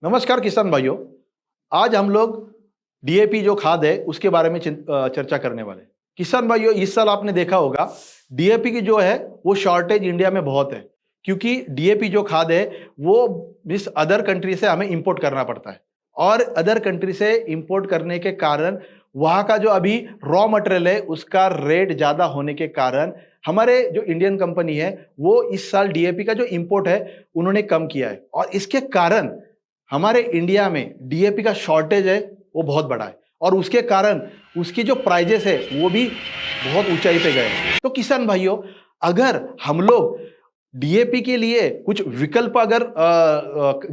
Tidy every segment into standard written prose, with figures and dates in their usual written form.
नमस्कार किसान भाइयों। आज हम लोग डीएपी जो खाद है उसके बारे में चर्चा करने वाले हैं। किसान भाइयों, इस साल आपने देखा होगा डीएपी की जो है वो शॉर्टेज इंडिया में बहुत है, क्योंकि डीएपी जो खाद है वो इस अदर कंट्री से हमें इंपोर्ट करना पड़ता है और अदर कंट्री से इंपोर्ट करने के कारण वहाँ का जो अभी रॉ मटेरियल है उसका रेट ज़्यादा होने के कारण हमारे जो इंडियन कंपनी है वो इस साल डीएपी का जो इंपोर्ट है उन्होंने कम किया है और इसके कारण हमारे इंडिया में डीएपी का शॉर्टेज है वो बहुत बड़ा है और उसके कारण उसकी जो प्राइजेस है वो भी बहुत ऊंचाई पे गए हैं। तो किसान भाइयों, अगर हम लोग डीएपी के लिए कुछ विकल्प अगर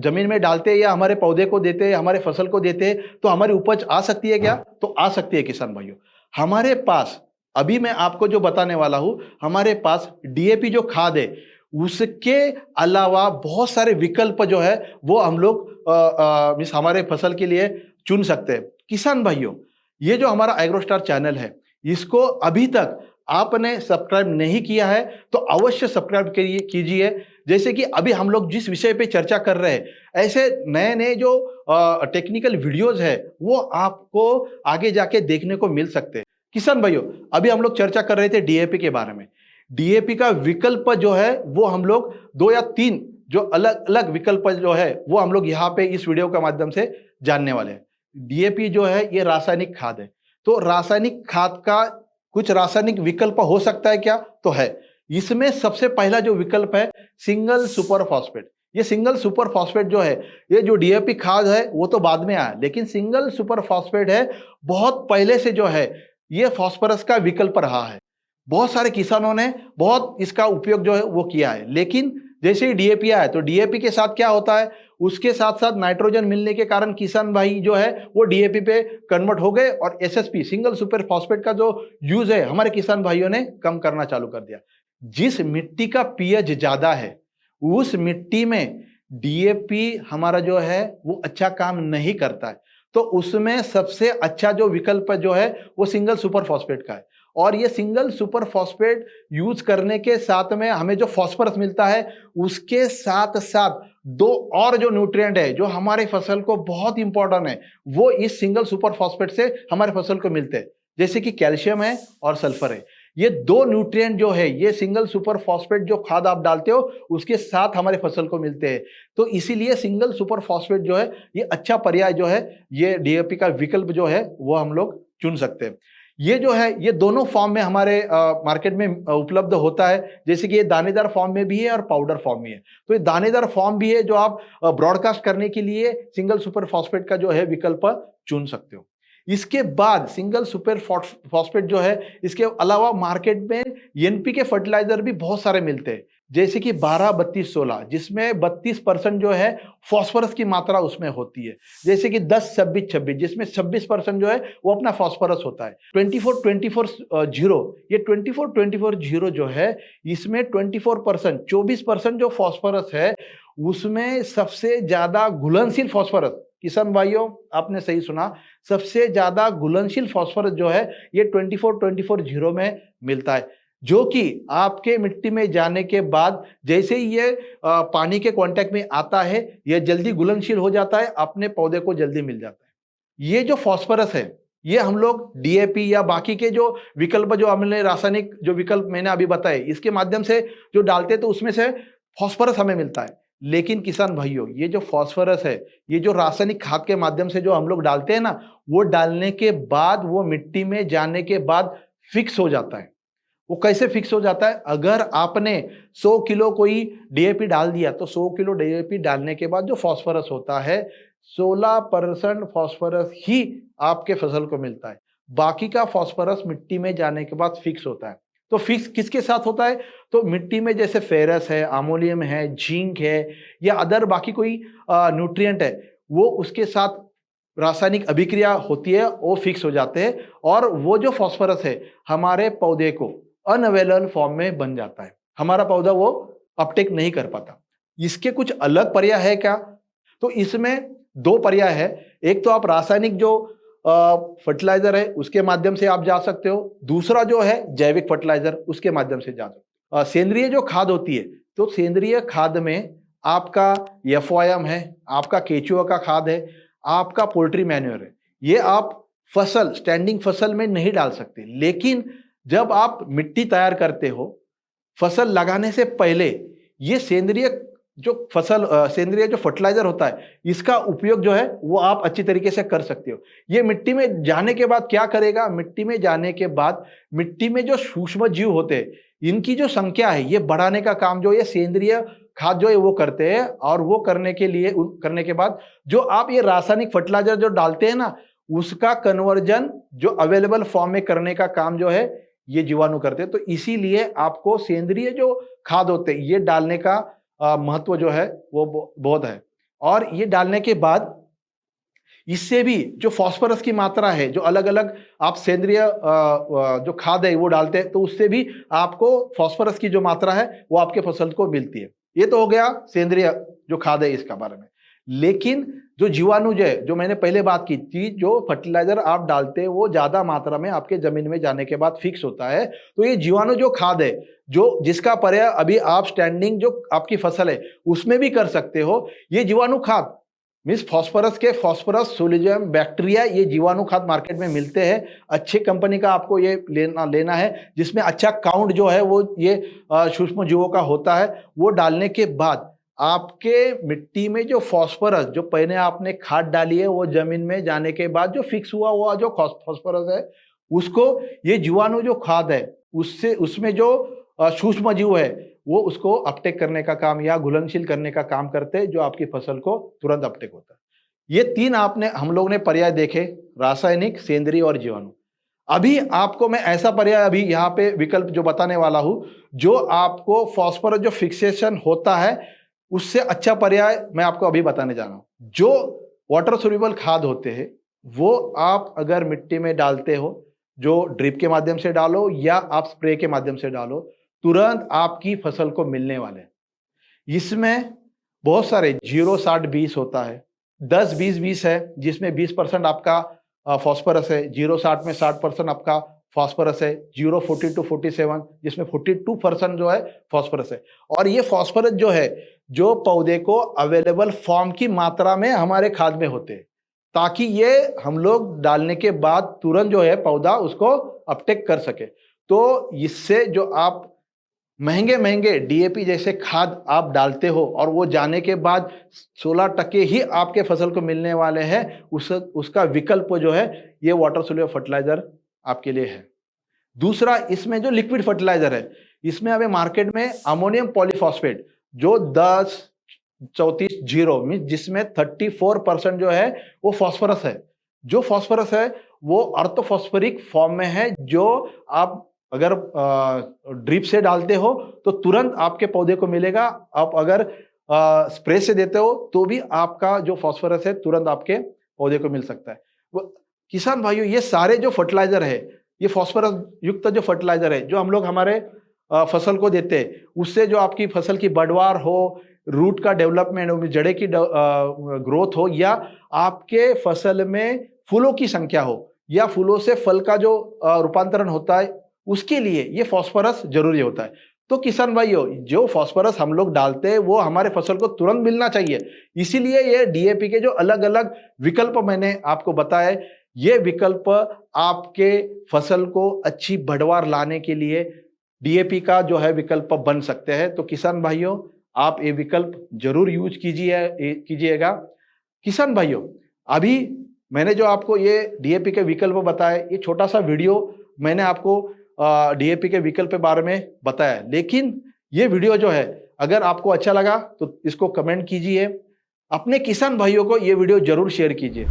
जमीन में डालते या हमारे पौधे को देते, हमारे फसल को देते, तो हमारी उपज आ सकती है क्या? तो आ सकती है किसान भाइयों। हमारे पास अभी मैं आपको जो बताने वाला हूं, हमारे पास डीएपी जो खाद है उसके अलावा बहुत सारे विकल्प जो है वो हम लोग मीन्स हमारे फसल के लिए चुन सकते हैं। किसान भाइयों, ये जो हमारा एग्रोस्टार चैनल है इसको अभी तक आपने सब्सक्राइब नहीं किया है तो अवश्य सब्सक्राइब कीजिए। जैसे कि अभी हम लोग जिस विषय पे चर्चा कर रहे हैं, ऐसे नए नए जो टेक्निकल वीडियोज है वो आपको आगे जाके देखने को मिल सकते हैं। किसान भाइयों, अभी हम लोग चर्चा कर रहे थे डीएपी के बारे में। डीएपी का विकल्प जो है वो हम लोग 2 या 3 जो अलग अलग विकल्प जो है वो हम लोग यहाँ पे इस वीडियो के माध्यम से जानने वाले हैं। डीएपी जो है ये रासायनिक खाद है, तो रासायनिक खाद का कुछ रासायनिक विकल्प हो सकता है क्या? तो है। इसमें सबसे पहला जो विकल्प है सिंगल सुपर फॉस्फेट। ये सिंगल सुपर फॉस्फेट जो है, ये जो डीएपी खाद है वो तो बाद में आया, लेकिन सिंगल सुपर फॉस्फेट है बहुत पहले से जो है ये फास्फोरस का विकल्प रहा है। बहुत सारे किसानों ने बहुत इसका उपयोग जो है वो किया है, लेकिन जैसे ही डीएपी आया तो डीएपी के साथ क्या होता है, उसके साथ साथ नाइट्रोजन मिलने के कारण किसान भाई जो है वो डीएपी पे कन्वर्ट हो गए और एसएसपी सिंगल सुपर फॉस्फेट का जो यूज है हमारे किसान भाइयों ने कम करना चालू कर दिया। जिस मिट्टी का पीएच ज्यादा है उस मिट्टी में डीएपी हमारा जो है वो अच्छा काम नहीं करता है, तो उसमें सबसे अच्छा जो विकल्प जो है वो सिंगल सुपर फॉस्फेट का है। और ये सिंगल सुपर फॉस्फेट यूज करने के साथ में हमें जो फास्फोरस मिलता है उसके साथ साथ 2 और जो न्यूट्रिएंट है जो हमारे फसल को बहुत इंपॉर्टेंट है वो इस सिंगल सुपर फॉस्फेट से हमारे फसल को मिलते हैं, जैसे कि कैल्शियम है और सल्फर है। ये 2 न्यूट्रिएंट जो है ये सिंगल सुपर फॉस्फेट जो खाद आप डालते हो उसके साथ हमारे फसल को मिलते हैं। तो इसीलिए सिंगल सुपर फॉस्फेट जो है ये अच्छा पर्याय जो है, ये डीएपी का विकल्प जो है वो हम लोग चुन सकते हैं। ये जो है ये दोनों फॉर्म में हमारे मार्केट में उपलब्ध होता है, जैसे कि ये दानेदार फॉर्म में भी है और पाउडर फॉर्म में है। तो ये दानेदार फॉर्म भी है जो आप ब्रॉडकास्ट करने के लिए सिंगल सुपर फॉस्फेट का जो है विकल्प चुन सकते हो। इसके बाद सिंगल सुपर फॉस्फेट जो है, इसके अलावा मार्केट में एनपीके फर्टिलाइजर भी बहुत सारे मिलते हैं, जैसे कि 12-32-16 जिसमें 32% जो है फॉस्फोरस की मात्रा उसमें होती है, जैसे कि 10-26-26 जिसमें 26% जो है वो अपना फॉस्फोरस होता है। 24-24-0 ये 24-24-0 जो है इसमें 24% 24% जो फॉस्फोरस है उसमें सबसे ज्यादा घुलनशील फॉस्फोरस, किसान भाइयों आपने सही सुना, सबसे ज्यादा घुलनशील फॉस्फोरस जो है ये 24-24-0 में मिलता है, जो कि आपके मिट्टी में जाने के बाद जैसे ही ये पानी के कांटेक्ट में आता है ये जल्दी घुलनशील हो जाता है, अपने पौधे को जल्दी मिल जाता है। ये जो फॉस्फोरस है ये हम लोग डीएपी या बाकी के जो विकल्प जो हमने रासायनिक जो विकल्प मैंने अभी बताए इसके माध्यम से जो डालते हैं तो उसमें से फॉस्फोरस हमें मिलता है। लेकिन किसान भाइयों, ये जो फॉस्फोरस है ये जो रासायनिक खाद के माध्यम से जो हम लोग डालते हैं ना, वो डालने के बाद वो मिट्टी में जाने के बाद फिक्स हो जाता है। वो कैसे फिक्स हो जाता है? अगर आपने 100 किलो कोई डीएपी डाल दिया तो 100 किलो डीएपी डालने के बाद जो फॉस्फोरस होता है 16% फॉस्फोरस ही आपके फसल को मिलता है, बाकी का फॉस्फोरस मिट्टी में जाने के बाद फिक्स होता है। तो फिक्स किसके साथ होता है? तो मिट्टी में जैसे फेरस है, अमोनियम है, जिंक है या अदर बाकी कोई न्यूट्रिएंट है, वो उसके साथ रासायनिक अभिक्रिया होती है, वो फिक्स हो जाते हैं और वो जो फॉस्फोरस है हमारे पौधे को अनअवेलेबल फॉर्म में बन जाता है, हमारा पौधा वो अपटेक नहीं कर पाता। इसके कुछ अलग पर्याय है क्या? तो इसमें 2 पर्याय है। एक तो आप रासायनिक जो फर्टिलाइजर है उसके माध्यम से आप जा सकते हो, दूसरा जो है जैविक फर्टिलाइजर उसके माध्यम से जा सकते हो। सेंद्रिय जो खाद होती है तो सेंद्रिय खाद में आपका FOM है, आपका केचुआ का खाद है, आपका पोल्ट्री मैन्योर है, ये आप फसल स्टैंडिंग फसल में नहीं डाल सकते। लेकिन जब आप मिट्टी तैयार करते हो फसल लगाने से पहले, ये सेंद्रिय जो फर्टिलाइजर होता है, इसका उपयोग जो है वो आप अच्छी तरीके से कर सकते हो। ये मिट्टी में जाने के बाद क्या करेगा, मिट्टी में जाने के बाद मिट्टी में जो सूक्ष्म जीव होते हैं, इनकी जो संख्या है ये बढ़ाने का काम जो ये सेंद्रिय खाद जो है वो करते हैं। और वो करने के बाद जो आप ये रासायनिक फर्टिलाइजर जो डालते हैं ना, उसका कन्वर्जन जो अवेलेबल फॉर्म में करने का काम जो है ये जीवाणु करते हैं। तो इसीलिए आपको सेंद्रिय जो खाद होते हैं ये डालने का महत्व जो है वो बहुत है। और ये डालने के बाद इससे भी जो फास्फोरस की मात्रा है, जो अलग अलग आप सेंद्रिय जो खाद है वो डालते हैं, तो उससे भी आपको फास्फोरस की जो मात्रा है वो आपके फसल को मिलती है। ये तो हो गया सेंद्रिय जो खाद है इसका बारे में। लेकिन जो जीवाणु जो मैंने पहले बात की थी, जो फर्टिलाइजर आप डालते हैं वो ज्यादा मात्रा में आपके जमीन में जाने के बाद फिक्स होता है। तो ये जीवाणु जो खाद है, जो जिसका पर्याय अभी आप स्टैंडिंग जो आपकी फसल है उसमें भी कर सकते हो, ये जीवाणु खाद मीन्स फॉस्फोरस सोलिजियम बैक्टीरिया, ये जीवाणु खाद मार्केट में मिलते हैं। अच्छे कंपनी का आपको ये लेना है, जिसमें अच्छा काउंट जो है वो ये सूक्ष्म जीवों का होता है। वो डालने के बाद आपके मिट्टी में जो फॉस्फोरस जो पहले आपने खाद डाली है वो जमीन में जाने के बाद जो फिक्स हुआ जो फॉस्फोरस है, उसको ये जीवाणु जो खाद है उसमें जो सूक्ष्म जीव है वो उसको अपटेक करने का काम या घुलनशील करने का काम करते हैं, जो आपकी फसल को तुरंत अपटेक होता है। ये तीन हम लोग ने पर्याय देखे, रासायनिक, सेंद्रीय और जीवाणु। अभी आपको मैं ऐसा पर्याय अभी यहाँ पे विकल्प जो बताने वाला हूं, जो आपको फॉस्फोरस जो फिक्सेशन होता है उससे अच्छा पर्याय मैं आपको अभी बताने जा रहा हूं। जो वाटर सोल्यूबल खाद होते हैं वो आप अगर मिट्टी में डालते हो, जो ड्रिप के माध्यम से डालो या आप स्प्रे के माध्यम से डालो, तुरंत आपकी फसल को मिलने वाले। इसमें बहुत सारे 0-60-20 होता है, 10-20-20 है, जिसमें 20% आपका फॉस्फोरस है, 0-60 में 60% आपका फॉस्फोरस है, 0-40-47 जिसमें 42% जो है फॉस्फोरस है। और ये फॉस्फोरस जो है जो पौधे को अवेलेबल फॉर्म की मात्रा में हमारे खाद में होते हैं, ताकि ये हम लोग डालने के बाद तुरंत जो है पौधा उसको अपटेक कर सके। तो इससे जो आप महंगे DAP जैसे खाद आप डालते हो और वो जाने के बाद 16% ही आपके फसल को मिलने वाले हैं, उसका विकल्प जो है ये वाटर सोल्यूबल फर्टिलाइजर आपके लिए है। दूसरा, इसमें जो लिक्विड फर्टिलाइजर है, इसमें हमें मार्केट में अमोनियम पॉलीफॉस्फेट जो 10-34-0 मीन जिसमें 34% जो है वो फॉस्फोरस है। जो फॉस्फोरस है वो ऑर्थोफॉस्फोरिक फॉर्म में है, जो आप अगर ड्रिप से डालते हो तो तुरंत आपके पौधे को मिलेगा। आप अगर स्प्रे से देते हो तो भी आपका जो फॉस्फोरस है तुरंत आपके पौधे को मिल सकता है। किसान भाइयों, ये सारे जो फर्टिलाइजर है, ये फॉस्फोरस युक्त जो फर्टिलाइजर है जो हम लोग हमारे फसल को देते हैं, उससे जो आपकी फसल की बढ़वार हो, रूट का डेवलपमेंट हो, जड़े की ग्रोथ हो, या आपके फसल में फूलों की संख्या हो, या फूलों से फल का जो रूपांतरण होता है, उसके लिए ये फॉस्फोरस जरूरी होता है। तो किसान भाइयों, जो फॉस्फोरस हम लोग डालते हैं वो हमारे फसल को तुरंत मिलना चाहिए। इसीलिए ये DAP के जो अलग अलग विकल्प मैंने आपको बताया, ये विकल्प आपके फसल को अच्छी बढ़वार लाने के लिए DAP का जो है विकल्प बन सकते हैं। तो किसान भाइयों, आप ये विकल्प जरूर यूज कीजिएगा। किसान भाइयों, अभी मैंने जो आपको ये DAP के विकल्प बताए, ये छोटा सा वीडियो मैंने आपको DAP के विकल्प के बारे में बताया, लेकिन ये वीडियो जो है अगर आपको अच्छा लगा तो इसको कमेंट कीजिए, अपने किसान भाइयों को ये वीडियो जरूर शेयर कीजिए।